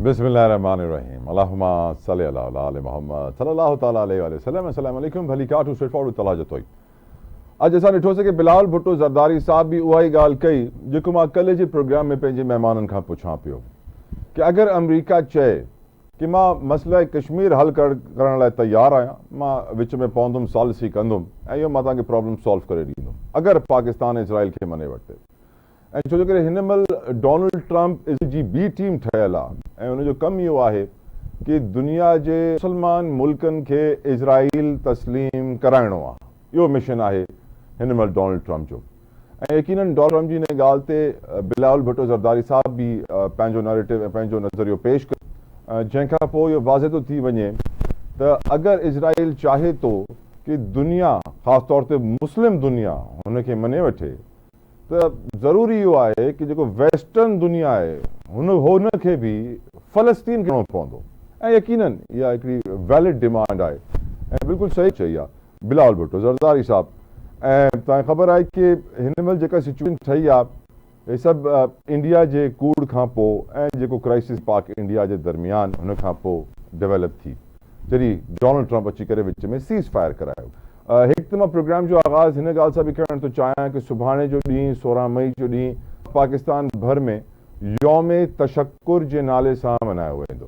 بسم اللہ الرحمن الرحیم اللہم صلی اللہ علیہ محمد صلی اللہ تعالیٰ علیہ وآلہ وسلم. السلام علیکم. بھلی کاٹو اسٹریٹ فارورڈ तलाजत हुई. अॼु असां ॾिठोसीं कि बिलावल भुट्टो ज़रदारी साहब बि उहा ई ॻाल्हि कई जेको मां कल्ह जे प्रोग्राम में पंहिंजे महिमाननि खां पुछां पियो कि अगरि अमरीका चए कि मां मसइला कश्मीर हल करण लाइ तयारु आहियां, मां विच में पवंदुमि, सॉलिसी कंदुमि ऐं इहो मां तव्हांखे प्रॉब्लम सॉल्व करे ॾींदुमि अगरि पाकिस्तान इसराइल खे मञे वरिते. ऐं छो जो करे हिन महिल डोनाल्ड ट्रंप जी बी टीम ठहियलु आहे ऐं उनजो कमु इहो आहे कि दुनिया जे मुस्लमान मुल्कनि खे इज़राइल तस्लीम कराइणो आहे. इहो मिशन आहे हिन महिल डोनाल्ड ट्रंप जो. ऐं यकीनन डोनाल्ड ट्रंप जी हिन ॻाल्हि ते बिलावल भुट्टो ज़रदारी साहब बि पंहिंजो नैरेटिव ऐं पंहिंजो नज़रियो पेश कयो, जंहिंखां पोइ इहो वाज़े थो थी वञे त अगरि इज़राइल चाहे थो कि दुनिया, ख़ासि तौर ते मुस्लिम दुनिया हुनखे मञे वठे, त ज़रूरी इहो आहे कि जेको वेस्टर्न दुनिया आहे हुनखे बि फ़लस्तीन करिणो पवंदो. ऐं यकीनन इहा हिकिड़ी वैलिड डिमांड आहे ऐं बिल्कुलु सही चई आहे बिलावल भुट्टो ज़रदारी साहब. ऐं तव्हांखे ख़बर आहे कि हिन महिल जेका सिचुएशन ठही आहे हे सभु इंडिया जे कूड़ खां पोइ ऐं जेको क्राइसिस पाक इंडिया जे दरमियान हुन खां पोइ डेवलप थी, जॾहिं डोनाल्ड ट्रंप अची करे विच में सीज़ फायर करायो. हिकु त मां प्रोग्राम जो आगाज़ हिन ॻाल्हि सां बि करणु थो चाहियां कि सुभाणे जो ॾींहुं 16 मई जो ॾींहुं पाकिस्तान भर में यौम तशक्कुर जे नाले सां मल्हायो वेंदो.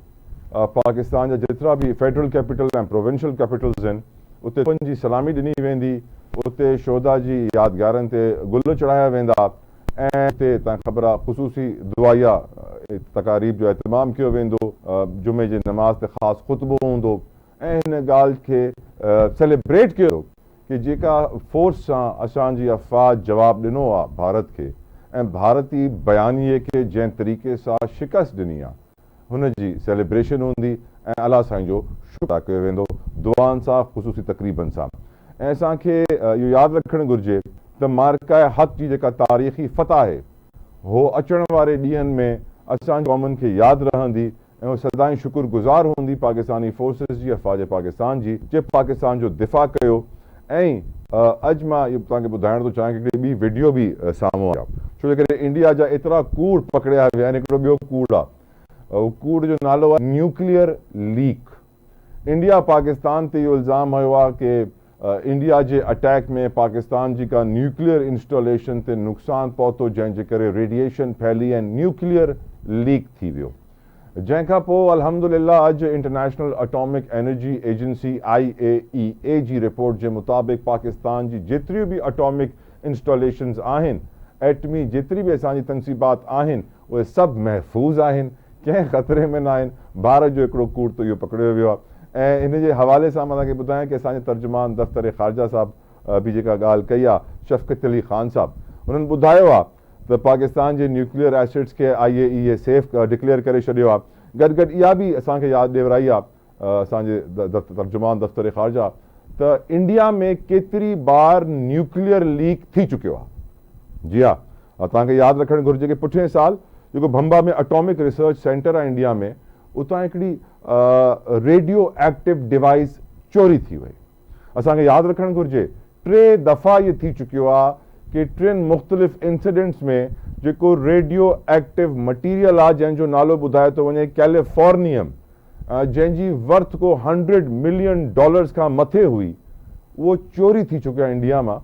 पाकिस्तान जा जेतिरा बि फेडरल कैपिटल ऐं प्रोविंशियल कैपिटल्स आहिनि उते जी सलामी ॾिनी वेंदी, उते शोधा जी यादगारनि ते गुल चढ़ाया वेंदा ऐं उते तव्हांखे ख़बर आहे ख़ुसूसी दुआया तकारीब जो एहतमाम कयो वेंदो, जुमे जे नमाज़ ते ख़ासि ख़ुतबो हूंदो ऐं हिन ॻाल्हि खे सेलिब्रेट कयो कि जेका फोर्स सां असांजी अफ़वाज जवाबु ॾिनो आहे भारत खे ऐं भारती बयानीअ खे जंहिं तरीक़े सां शिकस्त ॾिनी आहे हुन जी सेलिब्रेशन हूंदी ऐं अलाह साईं जो शुक्र अदा कयो वेंदो दुआनि सां, ख़ुसूसी तक़रीबनि सां. ऐं असांखे इहो यादि रखणु घुरिजे त मार्का हक़ जी जेका तारीख़ी फतह आहे हो अचण वारे ॾींहंनि में असांजी क़ौमुनि खे यादि रहंदी ऐं उहो सदाईं शुक्रगुज़ार हूंदी पाकिस्तानी फोर्सिस जी, अफ़वाज पाकिस्तान जी, जे पाकिस्तान जो दिफ़ा कयो. ऐं अॼु मां इहो तव्हांखे ॿुधाइण थो चाहियां कि हिकिड़ी ॿी वीडियो बि साम्हूं आहे, छो जे करे इंडिया जा एतिरा कूड़ पकड़िया विया आहिनि. हिकिड़ो ॿियो कूड़ आहे, उहो कूड़ जो नालो आहे न्यूक्लियर लीक. इंडिया पाकिस्तान ते इहो इल्ज़ाम हयो आहे कि इंडिया जे अटैक में पाकिस्तान जी का न्यूक्लियर इंस्टॉलेशन ते नुक़सानु पहुतो जंहिंजे करे रेडिएशन फैली ऐं न्यूक्लियर लीक थी वियो. जंहिंखां पोइ अल्हम्दुलिल्लाह अॼु international atomic energy agency IAEA जी रिपोर्ट जे मुताबिक़ पाकिस्तान जी जेतिरियूं बि एटॉमिक इंस्टॉलेशन्स आहिनि, एटमी जेतिरी बि असांजी तनसीबात आहिनि, उहे सभु महफ़ूज़ आहिनि, कंहिं ख़तरे में न आहिनि. भारत जो हिकिड़ो कूड़ त इहो पकड़ियो वियो आहे. ऐं इन जे हवाले सां मां तव्हांखे ॿुधायां कि असांजे तर्जुमान दफ़्तर ख़ारजा साहब बि जेका ॻाल्हि कई आहे, शफ़क़त अली ख़ान साहब, हुननि ॿुधायो आहे त पाकिस्तान जे न्यूक्लियर एसेट्स खे IAEA सेफ डिक्लेयर करे छॾियो आहे. गॾु गॾु इहा बि असांखे यादि ॾियाराई आहे असांजे तर्जुमान दफ़्तर ख़ारजा त इंडिया में केतिरी बार न्यूक्लियर लीक थी चुकियो आहे. जी हा, तव्हांखे यादि रखणु घुरिजे कि पुठिएं साल जेको भंबा में एटॉमिक रिसर्च सेंटर आहे इंडिया में, उतां हिकिड़ी रेडियो एक्टिव डिवाइस चोरी थी वई. असांखे यादि रखणु घुरिजे 3 दफ़ा इहो थी चुकियो आहे कि 3 मुख़्तलिफ़ इंसिडेंट्स में जेको रेडियो एक्टिव मटीरियल आहे जंहिंजो नालो ॿुधायो थो वञे कैलिफोर्नियम, जंहिंजी वर्थ को $100 मिलियन खां मथे हुई, उहो चोरी थी चुकियो आहे इंडिया मां.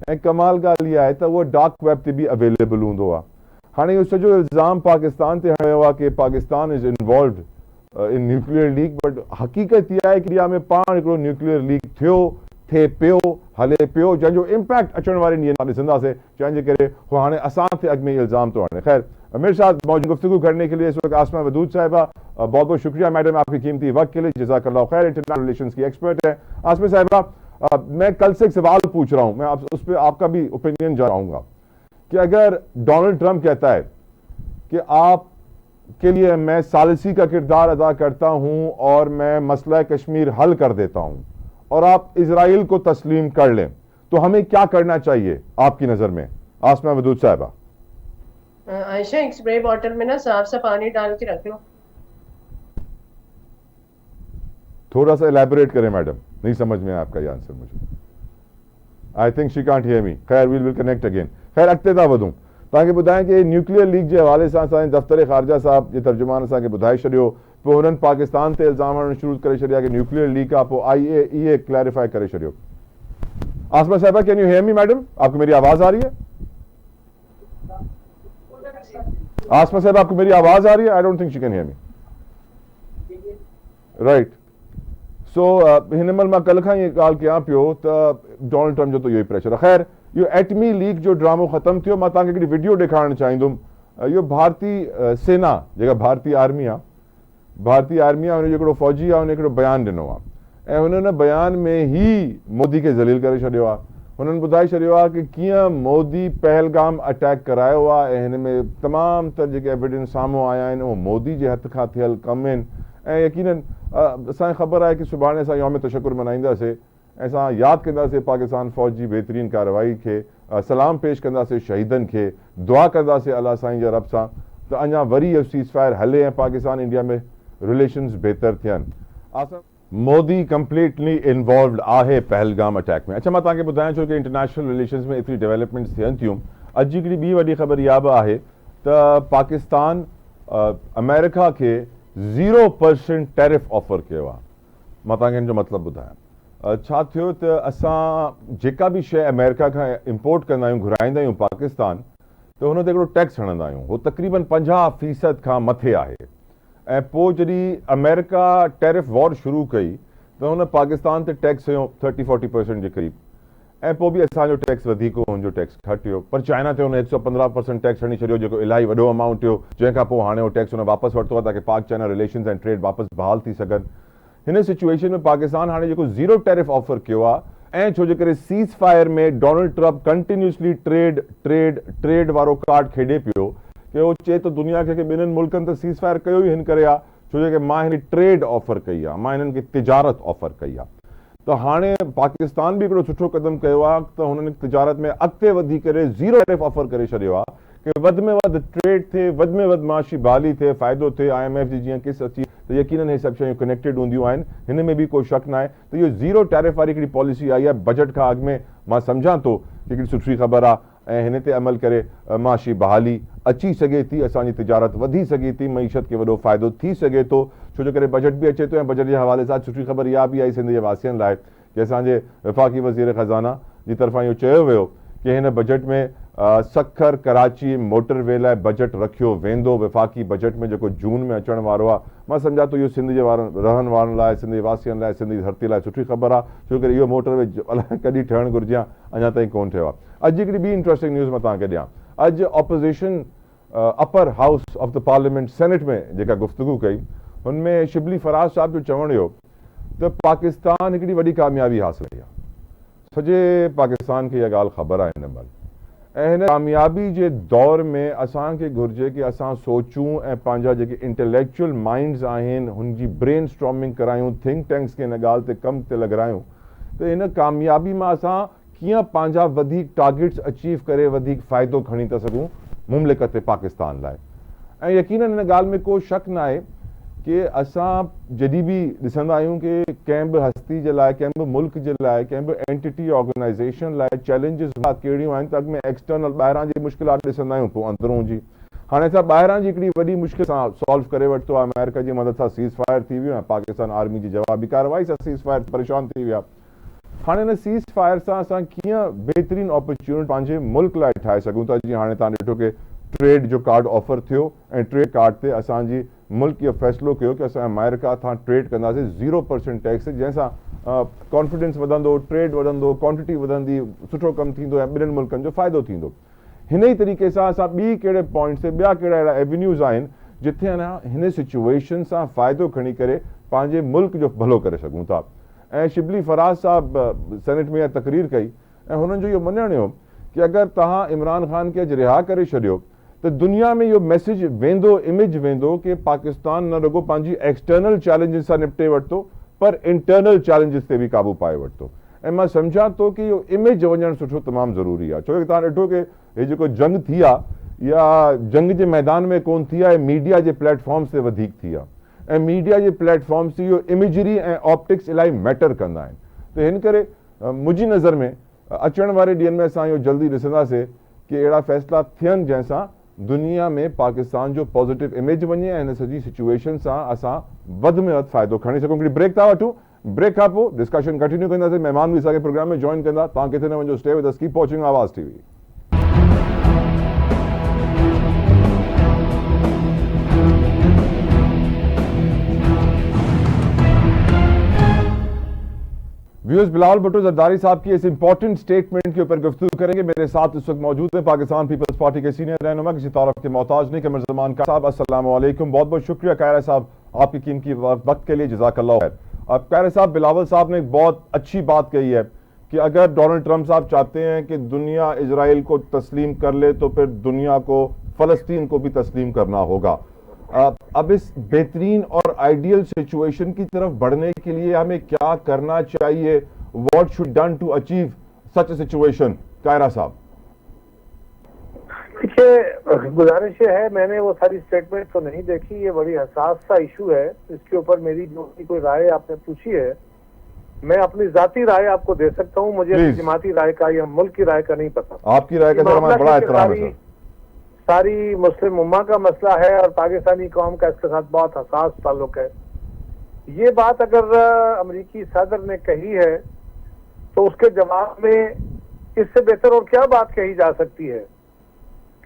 ऐं कमाल ॻाल्हि इहा आहे त उहो डार्क वेब ते बि अवेलेबल हूंदो आहे. हाणे इहो सॼो इल्ज़ाम पाकिस्तान ते हणियो आहे कि Pakistan is involved in nuclear leak, but हक़ीक़त इहा आहे कि इंडिया में पाण हिकिड़ो न्यूक्लियर लीक थिए पियो, हले पियो, जंहिंजो इम्पैक्ट अचण वारे ॾींहंनि में ॾिसंदासीं, जंहिंजे करे हू हाणे असां ते अॻु में इल्ज़ाम थो हणे. ख़ैर, मेरे साथ मौजूद गुफ्तगू करने के लिए इस वक्त आसमा वदूद साहिबा, बहुत बहुत शुक्रिया मैडम आपकी कीमती वक्त के लिए, जज़ाकल्लाह खैर. इंटरनेशनल रिलेशंस की एक्सपर्ट है आसमा साहिबा. मैं कल से एक सवाल पूछ रहा हूँ, मैं उस पर आपका भी ओपिनियन चाहूँगा कि अगर डोनाल्ड ट्रंप कहता है कि आप के लिए मैं सालिसी का किरदार अदा करता हूं और मैं मसला कश्मीर हल कर देता हूं और आप इजराइल को तस्लीम कर लें, तो हमें क्या करना चाहिए आपकी नजर में? आसमा वदूद साहिबा. आयशा, एक स्प्रे बॉटल में ना साफ सा पानी डाल के रख लो. थोड़ा सा एलैबोरेट करें मैडम, नहीं समझ में आपका ये आंसर मुझे. I think she can't hear me. खैर, वी विल कनेक्ट अगेन. खैर, अॻिते था वधूं. तव्हांखे ॿुधायां कि न्यूक्लियर लीक जे हवाले सां असांजे दफ़्तर ख़ारजा साहब जे तर्जुमान असांखे ॿुधाए छॾियो, पोइ हुननि पाकिस्तान ते इल्ज़ाम हणणु शुरू करे छॾिया कि न्यूक्लियर लीक आहे, पोइ IAEA क्लैरिफाई करे छॾियो। आसमा साहिबा, can U hear me madam? आपको मेरी आवाज़ आ रही है? आसमा साहब, आपको मेरी आवाज़ आ रही है? I don't think she can hear me. Right. So हिन महिल मां कल्ह खां ई ॻाल्हि कयां पियो त डोनाल्ड ट्रम्प जो त इहो ई प्रेशर आहे। ख़ैर, इहो एटमी लीक जो ड्रामो ख़तमु थियो। मां तव्हांखे हिकिड़ी वीडियो ॾेखारणु चाहींदुमि। इहो भारतीय सेना, जेका भारतीय आर्मी आहे, हुनजो हिकिड़ो फ़ौजी आहे, हुन हिकिड़ो बयानु ॾिनो आहे ऐं हुन बयान में ई मोदी खे ज़लील करे छॾियो आहे। हुननि ॿुधाए छॾियो आहे कि कीअं मोदी पहलगाम अटैक करायो आहे ऐं हिन में तमामु त जेके एविडेंस साम्हूं आया आहिनि उहो मोदी जे हथ खां थियल कम आहिनि। ऐं यकीनन असांखे ख़बर आहे कि सुभाणे असां यौम तशक्कुर मल्हाईंदासीं ऐं असां यादि कंदासीं पाकिस्तान फ़ौज जी बहितरीन कार्रवाई खे, सलाम पेश कंदासीं शहीदनि खे, दुआ कंदासीं अलाह साईं जे रब सां त अञा वरी इहो सीज़ फायर हले ऐं पाकिस्तान इंडिया में रिलेशन्स बहितर थियनि। मोदी कंप्लीटली इन्वॉल्वड आहे पहलगाम अटैक में। अच्छा, मां तव्हांखे ॿुधायां छो कि इंटरनेशनल रिलेशन्स में एतिरी डेवलपमेंट्स थियनि थियूं। अॼु हिकिड़ी ॿी वॾी ख़बर इहा बि आहे त पाकिस्तान अमेरिका खे 0% टैरिफ ऑफर कयो आहे। मां तव्हांखे हिन जो मतिलबु ॿुधायां। छा थियो त असां जेका बि शइ अमेरिका खां इम्पोर्ट कंदा आहियूं, घुराईंदा आहियूं पाकिस्तान, त हुन ते हिकिड़ो टैक्स हणंदा आहियूं। उहो तक़रीबन 50% खां मथे आहे। ऐं पोइ जॾहिं अमेरिका टैरिफ वॉर शुरू कई त हुन पाकिस्तान ते टैक्स हुयो 30-40% जे क़रीब, ऐं पोइ बि असांजो टैक्स वधीक हो, हुनजो टैक्स घटि हुयो। पर चाइना ते हुन 115% टैक्स हणी छॾियो, जेको इलाही वॾो अमाउंट हुयो, जंहिंखां पोइ हाणे उहो टैक्स हुन वापसि वरितो आहे ताकी पाक चाइना रिलेशन्स ऐं ट्रेड वापसि बहाल थी सघनि। हिन सिचुएशन में पाकिस्तान हाणे जेको 0 टैरिफ ऑफर कयो आहे ऐं छो जे करे सीज़ फायर में डोनाल्ड ट्रम्प कंटिन्यूसली ट्रेड वारो कार्ड खेॾे पियो कि उहो चए थो दुनिया खे ॿिन्हिनि मुल्कनि त सीज़ फायर कयो ई हिन करे आहे छो जो कि मां हिन ट्रेड ऑफर कई आहे, मां हिननि खे तिजारत ऑफर कई आहे। त हाणे पाकिस्तान बि हिकिड़ो सुठो क़दम कयो आहे त हुननि तिजारत में अॻिते वधी करे 0 टैरिफ ऑफर करे छॾियो आहे कि वधि में वधि ट्रेड थिए, वधि में वधि माशी बहाली थिए, फ़ाइदो थिए। IMF जी जीअं किस अची त यकीनन हे सभु शयूं कनेक्टेड हूंदियूं आहिनि, हिन में बि कोई शक न आहे। त इहो 0 टैरिफ वारी हिकिड़ी पॉलिसी आई आहे बजट खां अॻु में। मां सम्झां थो कि हिकिड़ी सुठी ख़बर आहे ऐं हिन ते अमल करे माशी बहाली अची सघे थी, असांजी तिजारत वधी सघे थी, मईशत खे वॾो फ़ाइदो थी सघे थो, छो जो करे बजट बि अचे थो। ऐं बजट जे हवाले सां सुठी ख़बर इहा बि आई सिंध जे वासियुनि लाइ कि असांजे वफ़ाक़ी वज़ीर ख़ज़ाना जी तरफ़ां इहो चयो वियो कि हिन बजट में सखर कराची मोटरवे लाइ बजट रखियो वेंदो। वफ़ाक़ी बजट में जेको जून में अचण वारो आहे, मां सम्झा थो इहो सिंध जे रहण वारनि लाइ, सिंध जे वासियुनि लाइ, सिंध जी धरती लाइ सुठी ख़बर आहे, छो करे इहो मोटरवे अलाए कॾहिं ठहणु घुरिजे हा, अञा ताईं कोन ठहियो आहे। अॼु हिकिड़ी ॿी इंट्रस्टिंग न्यूज़ मां तव्हांखे ॾियां। अॼु opposition upper house of the parliament senate में जेका गुफ़्तगू कई, हुनमें शिबली फराज साहब जो चवणु हुयो त पाकिस्तान हिकिड़ी वॾी कामयाबी हासिल कई आहे। सॼे पाकिस्तान खे इहा ॻाल्हि ख़बर आहे हिन महिल, ऐं हिन कामयाबी जे दौर में असांखे घुरिजे कि असां सोचूं ऐं पंहिंजा जेके इंटेलेक्चुअल माइंड्स आहिनि हुनजी ब्रेन स्टॉर्मिंग करायूं, थिंक टैंक्स खे हिन ॻाल्हि ते कम ते लॻारायूं त हिन कामयाबी मां असां कीअं पंहिंजा वधीक टारगेट्स अचीव करे वधीक फ़ाइदो खणी था सघूं मुमलिकत पाकिस्तान लाइ। ऐं यकीनन हिन ॻाल्हि में को शक न आहे कि असां जॾहिं बि ॾिसंदा आहियूं कि कंहिं बि हस्ती जे लाइ, कंहिं बि मुल्क जे लाइ, कंहिं बि एंटिटी ऑर्गेनाइज़ेशन लाइ चैलेंजिस कहिड़ियूं आहिनि त अॻु में एक्सटर्नल ॿाहिरां जी मुश्किलात ॾिसंदा आहियूं, पोइ अंदरूं जी। हाणे असां ॿाहिरां जी हिकिड़ी वॾी मुश्किल सां सॉल्व करे वरितो आहे, अमेरिका जी मदद सां सीज़ फायर थी वियो ऐं पाकिस्तान आर्मी जी जवाबी कार्रवाई सां सीज़ फायर परेशान थी विया। हाणे हिन सीज़ फायर सां असां कीअं बहितरीन अपॉर्चुनिटी पंहिंजे मुल्क लाइ ठाहे सघूं था। जीअं हाणे तव्हां ॾिठो कि ट्रेड जो कार्ड ऑफर थियो ऐं ट्रेड कार्ड ते असांजी मुल्क इहो फ़ैसिलो कयो कि असां अमेरिका खां ट्रेड कंदासीं 0% टैक्स, जंहिंसां कॉन्फिडेंस वधंदो, ट्रेड वधंदो, क्वांटिटी वधंदी, सुठो कमु थींदो ऐं ॿिन्हिनि मुल्कनि जो फ़ाइदो थींदो। हिन ई तरीक़े सां असां ॿी कहिड़े पॉइंट्स ते ॿिया कहिड़ा अहिड़ा एवेन्यूज़ आहिनि जिथे अञा हिन सिचुएशन सां फ़ाइदो खणी करे पंहिंजे मुल्क जो भलो करे सघूं था। ऐं शिबली फराज साहब सेनेट में इहा तकरीर कई ऐं हुननि जो इहो मञणु हुयो कि अगरि तव्हां इमरान ख़ान खे अॼु रिहा करे छॾियो त दुनिया में इहो मैसेज वेंदो, इमेज वेंदो कि पाकिस्तान न रुॻो पंहिंजी एक्सटर्नल चैलेंजिस सां निपटे वरितो पर इंटरनल चैलेंजिस ते बि क़ाबू पाए वरितो। ऐं मां सम्झां थो कि इहो इमेज वञणु सुठो तमामु ज़रूरी आहे, छो कि तव्हां ॾिठो कि हे जेको जंग थी आहे इहा जंग जे मैदान में कोन थी आहे, मीडिया जे प्लेटफॉर्म्स ते वधीक थी आहे। ऐं मीडिया जे प्लेटफॉर्म्स ते इहो इमेजरी ऐं ऑप्टिक्स इलाही मैटर कंदा आहिनि। त हिन करे मुंहिंजी नज़र में अचण वारे ॾींहंनि में असां इहो जल्दी ॾिसंदासीं کہ ایڑا فیصلہ تھین جیسا دنیا میں پاکستان جو پازیٹیو امیج بنی ہے ان سجی سچویشن سا اسا ود میں ود فائدہ کھانی سکوں کہ بریک تا وٹو بریک کھا پو ڈسکشن کنٹینیو کندا سے مہمان بھی ساگے پروگرام میں جوائن کندا تا کتے نے ونجو stay with us keep watching Awaz TV. Views Bilawal Bhutto Zardari sahab کی اس امپورٹنٹ سٹیٹمنٹ کے اوپر گفتگو کریں گے. میرے ساتھ اس وقت موجود ہیں پاکستان پیپلز پارٹی کے سینئر رہنما کسی تعارف کے محتاج نہیں قمر زمان صاحب. السلام علیکم. بہت بہت شکریہ قاہرہ صاحب آپ کی قیمتی وقت کے لیے, جزاک اللہ خیر. اب قاہرہ صاحب بلاول صاحب نے ایک بہت اچھی بات کہی ہے کہ اگر ڈونلڈ ٹرمپ صاحب چاہتے ہیں کہ دنیا اسرائیل کو تسلیم کر لے تو پھر دنیا کو فلسطین کو بھی تسلیم کرنا ہوگا. اب اس بہترین اور آئیڈیل سچویشن کی طرف بڑھنے کے لیے ہمیں کیا کرنا چاہیے؟ What should done to achieve such a situation? قاہرہ صاحب. دیکھیے گزارش یہ ہے, میں نے وہ ساری سٹیٹمنٹ تو نہیں دیکھی, یہ بڑی حساس سا ایشو ہے, اس کے اوپر میری جو کوئی رائے آپ نے پوچھی ہے میں اپنی ذاتی رائے آپ کو دے سکتا ہوں, مجھے جماعتی رائے کا یا ملک کی رائے کا نہیں پتا. آپ کی رائے کا سر ہمارا بڑا احترام ہے. ساری مسلم امہ کا مسئلہ ہے اور پاکستانی قوم کا اس کے ساتھ بہت حساس تعلق ہے. یہ بات اگر امریکی صدر نے کہی ہے تو اس کے جواب میں اس سے بہتر اور کیا بات کہی جا سکتی ہے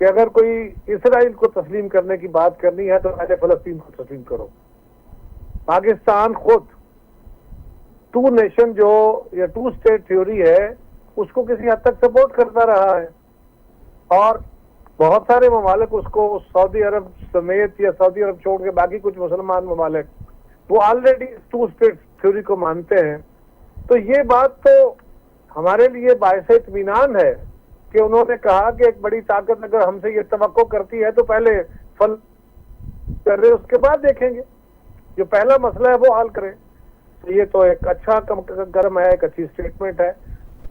کہ اگر کوئی اسرائیل کو تسلیم کرنے کی بات کرنی ہے تو پہلے فلسطین کو تسلیم کرو. پاکستان خود ٹو نیشن جو یا ٹو اسٹیٹ تھیوری ہے اس کو کسی حد تک سپورٹ کرتا رہا ہے, اور بہت سارے ممالک اس کو, سعودی عرب سمیت یا سعودی عرب چھوڑ کے باقی کچھ مسلمان ممالک وہ آلریڈی ٹو اسٹیٹ تھیوری کو مانتے ہیں. تو یہ بات تو ہمارے لیے باعث اطمینان ہے کہ انہوں نے کہا کہ ایک بڑی طاقت اگر ہم سے یہ توقع کرتی ہے تو پہلے فل کر رہے اس کے بعد دیکھیں گے, جو پہلا مسئلہ ہے وہ حل کریں. تو یہ تو ایک اچھا گرم ہے, ایک اچھی سٹیٹمنٹ ہے,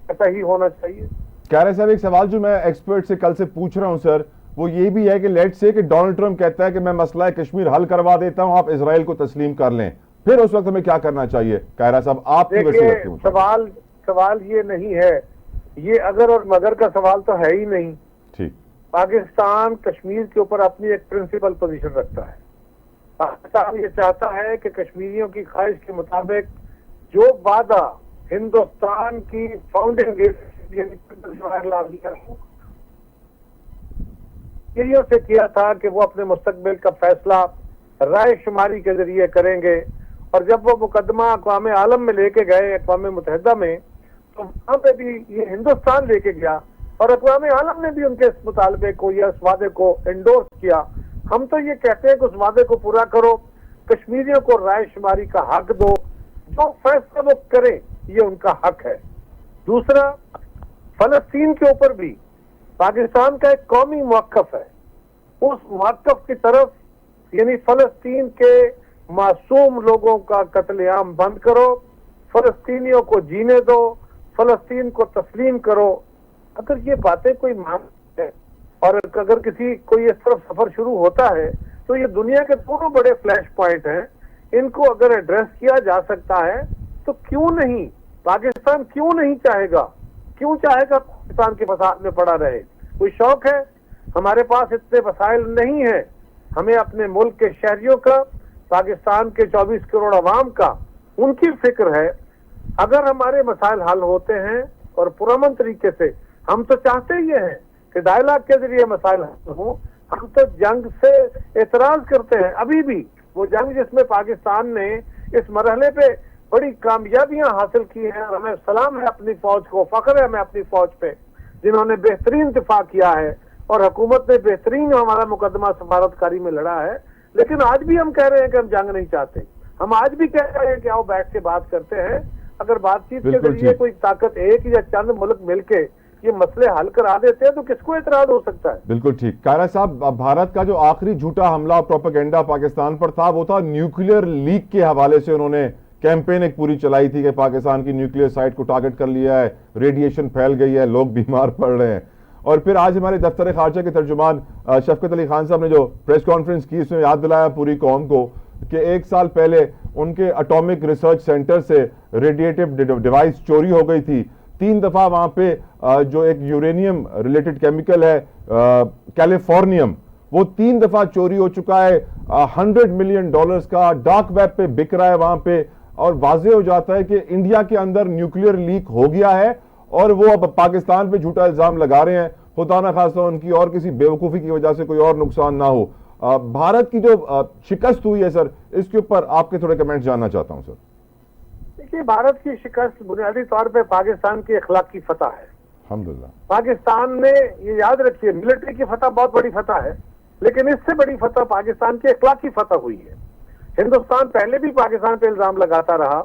ایسا ہی ہونا چاہیے. قاہرہ صاحب ایک سوال جو میں ایکسپرٹ سے کل سے پوچھ رہا ہوں سر, وہ یہ بھی ہے کہ لیٹ سے کہ ڈونلڈ ٹرمپ کہتا ہے کہ میں مسئلہ کشمیر حل کروا دیتا ہوں, آپ اسرائیل کو تسلیم کر لیں, پھر اس وقت ہمیں کیا کرنا چاہیے؟ قاہرہ صاحب آپ کی دیکھیے سوال یہ نہیں ہے, یہ اگر اور مگر کا سوال تو ہے ہی نہیں. ٹھیک, پاکستان کشمیر کے اوپر اپنی ایک پرنسپل پوزیشن رکھتا ہے. پاکستان یہ چاہتا ہے کہ کشمیریوں کی خواہش کے مطابق جو وعدہ ہندوستان کی فاؤنڈنگ سے کیا تھا کہ وہ اپنے مستقبل کا فیصلہ رائے شماری کے ذریعے کریں گے, اور جب وہ مقدمہ اقوام عالم میں لے کے گئے اقوام متحدہ میں, تو وہاں پہ بھی یہ ہندوستان لے کے گیا اور اقوام عالم نے بھی ان کے اس مطالبے کو یا اس وعدے کو انڈورس کیا. ہم تو یہ کہتے ہیں کہ اس وعدے کو پورا کرو, کشمیریوں کو رائے شماری کا حق دو, جو فیصلہ وہ کریں یہ ان کا حق ہے. دوسرا, فلسطین کے اوپر بھی پاکستان کا ایک قومی موقف ہے, اس موقف کی طرف یعنی فلسطین کے معصوم لوگوں کا قتل عام بند کرو, فلسطینیوں کو جینے دو, فلسطین کو تسلیم کرو. اگر یہ باتیں کوئی مان ہے اور اگر کوئی اس طرف سفر شروع ہوتا ہے تو یہ دنیا کے دونوں بڑے فلیش پوائنٹ ہیں, ان کو اگر ایڈریس کیا جا سکتا ہے تو کیوں نہیں, پاکستان کیوں نہیں چاہے گا پاکستان کے فساد میں پڑا رہے. کوئی شوق ہے, ہمارے پاس اتنے وسائل نہیں ہیں, ہمیں اپنے ملک کے شہریوں کا, پاکستان کے 24 کروڑ عوام کا, ان کی فکر ہے. اگر ہمارے مسائل حل ہوتے ہیں اور پرامن طریقے سے, ہم تو چاہتے ہی ہیں کہ ڈائلاگ کے ذریعے مسائل حل ہوں. ہم تو جنگ سے اعتراض کرتے ہیں, ابھی بھی وہ جنگ جس میں پاکستان نے اس مرحلے پہ بڑی کامیابیاں حاصل کی ہیں, اور ہمیں سلام ہے اپنی فوج کو, فخر ہے ہمیں اپنی فوج پہ جنہوں نے بہترین دفاع کیا ہے, اور حکومت نے بہترین ہمارا مقدمہ سفارتکاری میں لڑا ہے. لیکن آج بھی ہم کہہ رہے ہیں کہ ہم جنگ نہیں چاہتے, ہم آج بھی کہہ رہے ہیں کہ آؤ بیٹھ کے بات کرتے ہیں. اگر بات چیت کے ذریعے کوئی طاقت ایک یا چند ملک مل کے یہ مسئلے حل کرا دیتے ہیں تو کس کو اعتراض ہو سکتا ہے؟ بالکل ٹھیک. قاہرہ صاحب, بھارت کا جو آخری جھوٹا حملہ پروپیگنڈا پاکستان پر تھا وہ تھا نیوکلیئر لیک کے حوالے سے. انہوں نے کیمپین ایک پوری چلائی تھی کہ پاکستان کی نیوکلیئر سائٹ کو ٹارگٹ کر لیا ہے, ریڈیشن پھیل گئی ہے, لوگ بیمار پڑ رہے ہیں. اور پھر آج ہمارے دفتر خارجہ کے ترجمان شفقت علی خان صاحب نے جو پریس کانفرنس کی, اس میں یاد دلایا پوری قوم کو کہ 1 سال پہلے ان کے اٹامک ریسرچ سینٹر سے ریڈیٹیو ڈیوائس چوری ہو گئی تھی. 3 دفعہ وہاں پہ جو ایک یورینیم ریلیٹڈ کیمیکل ہے کیلیفورنیم، وہ 3 دفعہ چوری ہو چکا ہے، $100 ملین کا ڈارک ویب پہ بک رہا ہے وہاں پہ، اور واضح ہو جاتا ہے کہ انڈیا کے اندر نیوکلیئر لیک ہو گیا ہے، اور وہ اب پاکستان پہ جھوٹا الزام لگا رہے ہیں، خدا نہ خواستہ ان کی اور کسی بیوقوفی کی وجہ سے کوئی اور نقصان نہ ہو۔ بھارت کی جو شکست ہوئی ہے سر، اس کے اوپر آپ کے تھوڑے کمنٹس جاننا چاہتا ہوں سر۔ دیکھیے، بھارت کی شکست بنیادی طور پہ پاکستان کی اخلاقی فتح ہے۔ الحمدللہ۔ پاکستان نے، یہ یاد رکھیے، ملٹری کی فتح بہت بڑی فتح ہے، لیکن اس سے بڑی فتح پاکستان کی اخلاقی فتح ہوئی ہے۔ ہندوستان پہلے بھی پاکستان پہ الزام لگاتا رہا،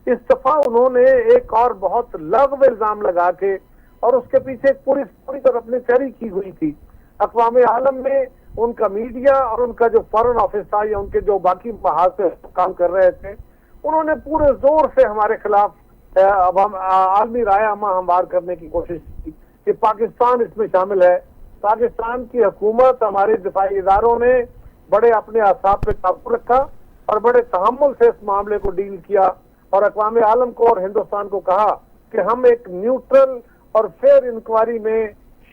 اس دفعہ انہوں نے ایک اور بہت لغو الزام لگا کے، اور اس کے پیچھے ایک پوری طرح اپنی تیاری کی ہوئی تھی۔ اقوام عالم میں ان کا میڈیا اور ان کا جو فارن آفس تھا یا ان کے جو باقی محاذ سے کام کر رہے تھے، انہوں نے پورے زور سے ہمارے خلاف عالمی رائے عامہ ہموار کرنے کی کوشش کی کہ پاکستان اس میں شامل ہے۔ پاکستان کی حکومت، ہمارے دفاعی اداروں نے بڑے اپنے اعصاب پہ قابو رکھا اور بڑے تحمل سے اس معاملے کو ڈیل کیا، اور اقوام عالم کو اور ہندوستان کو کہا کہ ہم ایک نیوٹرل اور فیئر انکوائری میں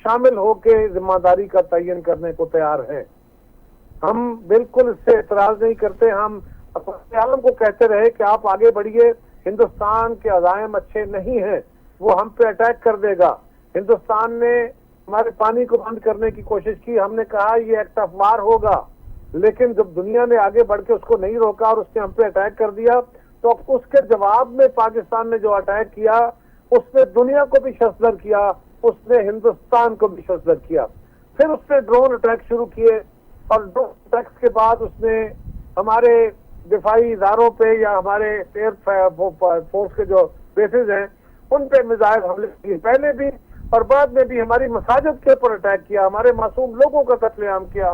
شامل ہو کے ذمہ داری کا تعین کرنے کو تیار ہیں۔ ہم بالکل اس سے اعتراض نہیں کرتے، ہم اقوام عالم کو کہتے رہے کہ آپ آگے بڑھیے، ہندوستان کے عزائم اچھے نہیں ہیں، وہ ہم پہ اٹیک کر دے گا۔ ہندوستان نے ہمارے پانی کو بند کرنے کی کوشش کی، ہم نے کہا یہ ایکٹ آف وار ہوگا، لیکن جب دنیا نے آگے بڑھ کے اس کو نہیں روکا اور اس نے ہم پہ اٹیک کر دیا، تو اس کے جواب میں پاکستان نے جو اٹیک کیا، اس نے دنیا کو بھی شستر کیا، اس نے ہندوستان کو بھی شستر کیا۔ پھر اس نے ڈرون اٹیک شروع کیے، اور ڈرون اٹیکس کے بعد اس نے ہمارے دفاعی اداروں پہ یا ہمارے ایئر فورس کے جو بیسز ہیں ان پہ میزائل حملے کیے، پہلے بھی اور بعد میں بھی۔ ہماری مساجد کے اوپر اٹیک کیا، ہمارے معصوم لوگوں کا قتل عام کیا،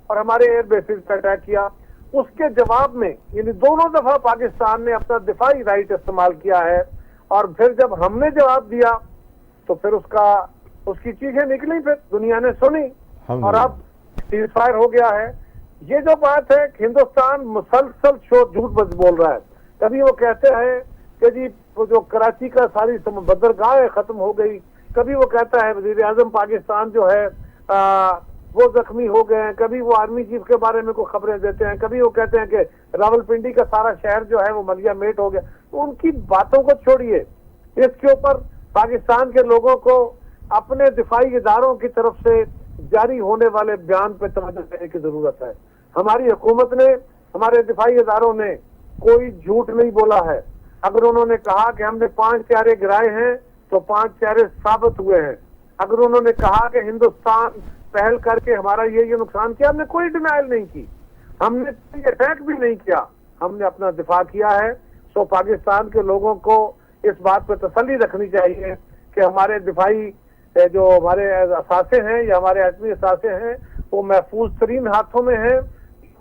اور ہمارے ایئر بیسز پہ اٹیک کیا۔ اس کے جواب میں، یعنی دونوں دفعہ پاکستان نے اپنا دفاعی رائٹ استعمال کیا ہے، اور پھر جب ہم نے جواب دیا تو پھر اس کی چیخیں نکلی، پھر دنیا نے سنی، اور اب سیز فائر ہو گیا ہے۔ یہ جو بات ہے کہ ہندوستان مسلسل جھوٹ بول رہا ہے، کبھی وہ کہتے ہیں کہ جی جو کراچی کا ساری بندرگاہ ختم ہو گئی، کبھی وہ کہتا ہے وزیر اعظم پاکستان جو ہے وہ زخمی ہو گئے ہیں، کبھی وہ آرمی چیف کے بارے میں کوئی خبریں دیتے ہیں، کبھی وہ کہتے ہیں کہ راولپنڈی کا سارا شہر جو ہے وہ ملیا میٹ ہو گیا۔ تو ان کی باتوں کو چھوڑیے، اس کے اوپر پاکستان کے لوگوں کو اپنے دفاعی اداروں کی طرف سے جاری ہونے والے بیان پہ توجہ دینے کی ضرورت ہے۔ ہماری حکومت نے، ہمارے دفاعی اداروں نے کوئی جھوٹ نہیں بولا ہے۔ اگر انہوں نے کہا کہ ہم نے 5 چہرے گرائے ہیں تو 5 چہرے ثابت ہوئے ہیں۔ اگر انہوں نے کہا کہ ہندوستان پہل کر کے ہمارا یہ نقصان کیا، ہم نے کوئی ڈینائل نہیں کی، ہم نے کوئی اٹیک بھی نہیں کیا، ہم نے اپنا دفاع کیا ہے۔ سو پاکستان کے لوگوں کو اس بات پہ تسلی رکھنی چاہیے کہ ہمارے دفاعی جو ہمارے اثاثے ہیں یا ہمارے ایٹمی اثاثے ہیں وہ محفوظ ترین ہاتھوں میں ہیں،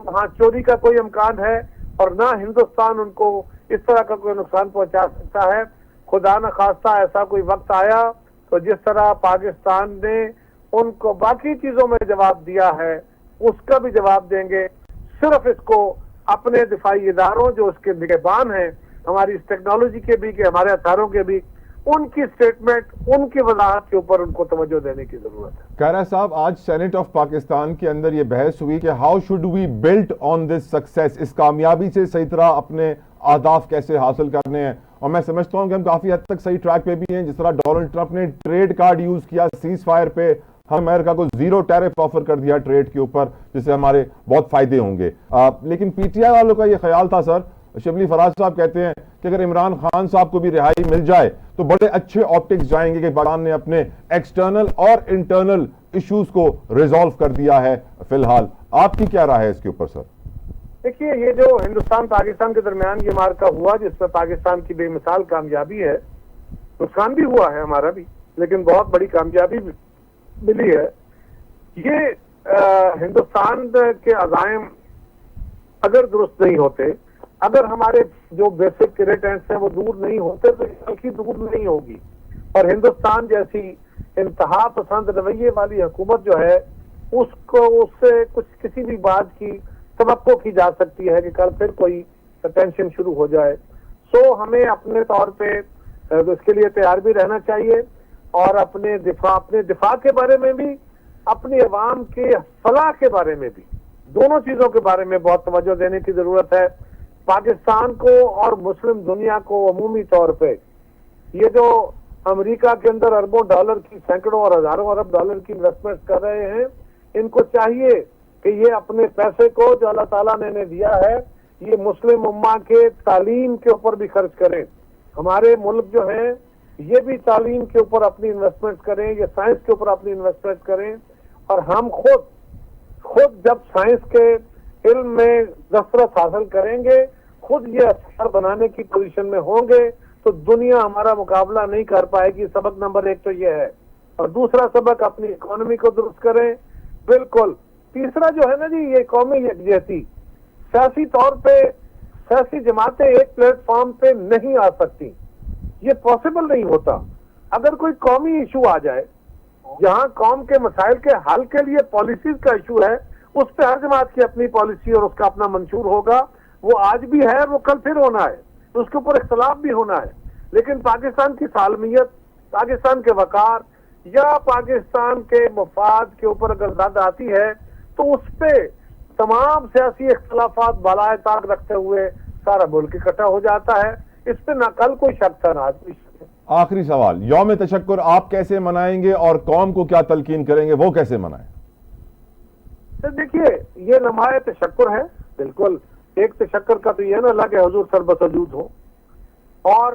وہاں چوری کا کوئی امکان ہے، اور نہ ہندوستان ان کو اس طرح کا کوئی نقصان پہنچا سکتا ہے۔ خدا نہ خواستہ ایسا کوئی وقت آیا تو جس طرح پاکستان نے ان کو باقی چیزوں میں جواب دیا ہے، اس کا بھی جواب دیں گے۔ صرف اس کو اپنے دفاعی اداروں جو اس کے نگہبان ہیں، ہماری اس ٹیکنالوجی کے بھی کہ ہمارے ہتھیاروں کے بھی، ان کی سٹیٹمنٹ، ان کی وضاحت کے اوپر ان کو توجہ دینے کی ضرورت ہے۔ کائرہ صاحب، آج سینٹ آف پاکستان کے اندر یہ بحث ہوئی کہ how should we build on this success, اس کامیابی سے صحیح طرح اپنے اہداف کیسے حاصل کرنے ہیں، اور میں سمجھتا ہوں کہ ہم کافی حد تک صحیح ٹریک پہ بھی ہیں۔ جس طرح ڈونلڈ ٹرمپ نے ٹریڈ کارڈ یوز کیا سیز فائر پہ، ہم امریکہ کو 0 ٹیرف آفر کر دیا ٹریڈ کے اوپر، جس سے ہمارے بہت فائدے ہوں گے۔ لیکن پی ٹی آئی والوں کا یہ خیال تھا سر، شبلی فراز صاحب کہتے ہیں کہ اگر عمران خان صاحب کو بھی رہائی مل جائے تو بڑے اچھے آپٹکس جائیں گے کہ پاکستان نے اپنے ایکسٹرنل اور انٹرنل ایشوز کو ریزالو کر دیا ہے فی الحال۔ آپ کی کیا رائے ہے اس کے اوپر سر؟ دیکھیے، یہ جو ہندوستان پاکستان کے درمیان یہ معرکہ ہوا، جس میں پاکستان کی بے مثال کامیابی ہے، نقصان بھی ہوا ہے ہمارا بھی، لیکن بہت بڑی کامیابی ملی ہے۔ یہ ہندوستان کے عزائم اگر درست نہیں ہوتے، اگر ہمارے جو بیسک ریٹینٹس ہیں وہ دور نہیں ہوتے تو تلخی دور نہیں ہوگی، اور ہندوستان جیسی انتہا پسند رویے والی حکومت جو ہے اس سے کسی بھی بات کی توقع کی جا سکتی ہے کہ کل پھر کوئی ٹینشن شروع ہو جائے۔ سو ہمیں اپنے طور پہ तो इसके लिए तैयार भी रहना चाहिए اور اپنے دفاع کے بارے میں بھی اپنی عوام کے فلاح کے بارے میں بھی دونوں چیزوں کے بارے میں بہت توجہ دینے کی ضرورت ہے. پاکستان کو اور مسلم دنیا کو عمومی طور پہ یہ جو امریکہ کے اندر اربوں ڈالر کی سینکڑوں اور ہزاروں ارب ڈالر کی انویسٹمنٹ کر رہے ہیں ان کو چاہیے کہ یہ اپنے پیسے کو جو اللہ تعالیٰ نے انہیں دیا ہے یہ مسلم امہ کے تعلیم کے اوپر بھی خرچ کریں. ہمارے ملک جو ہیں یہ بھی تعلیم کے اوپر اپنی انویسٹمنٹ کریں, یہ سائنس کے اوپر اپنی انویسٹمنٹ کریں اور ہم خود جب سائنس کے علم میں دسترس حاصل کریں گے خود یہ ہتھیار بنانے کی پوزیشن میں ہوں گے تو دنیا ہمارا مقابلہ نہیں کر پائے گی. سبق نمبر 1 تو یہ ہے. اور دوسرا سبق اپنی اکانومی کو درست کریں. بالکل. تیسرا جو ہے نا جی یہ قومی یکجہتی. سیاسی طور پہ سیاسی جماعتیں ایک پلیٹ فارم پہ نہیں آ سکتی, یہ پاسبل نہیں ہوتا. اگر کوئی قومی ایشو آ جائے جہاں قوم کے مسائل کے حل کے لیے پالیسیز کا ایشو ہے اس پہ ہر جماعت کی اپنی پالیسی اور اس کا اپنا منشور ہوگا. وہ آج بھی ہے, وہ کل پھر ہونا ہے, اس کے اوپر اختلاف بھی ہونا ہے. لیکن پاکستان کی سالمیت, پاکستان کے وقار یا پاکستان کے مفاد کے اوپر اگر زد آتی ہے تو اس پہ تمام سیاسی اختلافات بالائے طاق رکھتے ہوئے سارا ملک اکٹھا ہو جاتا ہے. اس پہ نہ کل کوئی شک تھا نہ آج کوئی شک. آخری سوال, یوم تشکر آپ کیسے منائیں گے اور قوم کو کیا تلقین کریں گے, وہ کیسے منائیں؟ دیکھیے یہ لمحہ تشکر ہے. بالکل ایک تشکر کا تو یہ نا اللہ کے حضور سربسجود ہو اور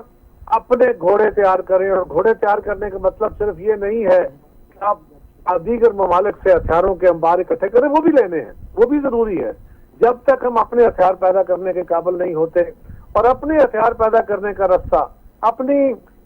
اپنے گھوڑے تیار کریں. اور گھوڑے تیار کرنے کا مطلب صرف یہ نہیں ہے کہ آپ دیگر ممالک سے ہتھیاروں کے انبار اکٹھے کریں, وہ بھی لینے ہیں, وہ بھی ضروری ہے. جب تک ہم اپنے ہتھیار پیدا کرنے کے قابل نہیں ہوتے اور اپنے ہتھیار پیدا کرنے کا رستہ, اپنی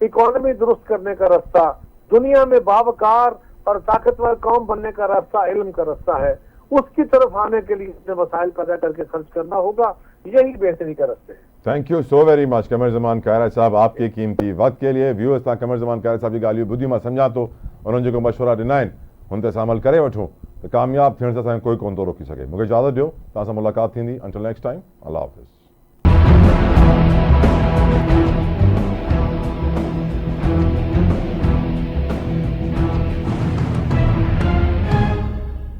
اکانومی درست کرنے کا رستہ, دنیا میں باوقار اور طاقتور قوم بننے کا راستہ علم کا رستہ ہے, اس کی طرف آنے کے لیے اپنے وسائل پیدا کر کے خرچ کرنا ہوگا. یہی بہتری کا راستے ہیں. Thank you so very much Qamar Zaman Kaira sahab آپ کے قیمتی وقت کے لیے. ویورز تا قمر زمان قائرہ صاحب جی ॻाल्हियूं ॿुधी मां सम्झां थो उन्हनि जेको मशवरा ॾिना आहिनि हुन ते असां अमल करे वठूं त कामयाब थियण सां असांखे कोई कोन थो रोके सघे. मूंखे इजाज़त ॾियो, तव्हां सां मुलाक़ात थींदी. अंटिल नेक्स्ट टाइम, अल्लाह हाफ़िज़.